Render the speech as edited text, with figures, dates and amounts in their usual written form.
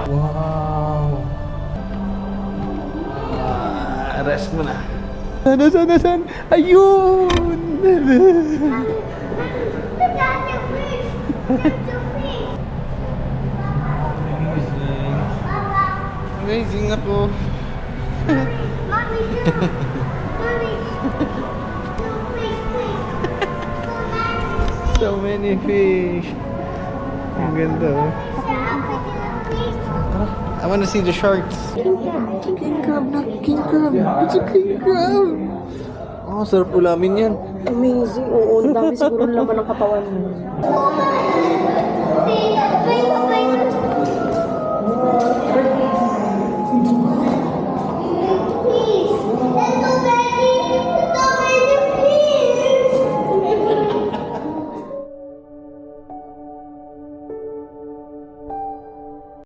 Wow. Rest mo na. Saan? Ayun! Amazing ako. So many fish. Ang ganda oh. I wanna see the sharks. King crab. It's a king crab. Oh, sarap ulamin yan. Amazing. Oo, ang dami siguro laman ng katawan mo.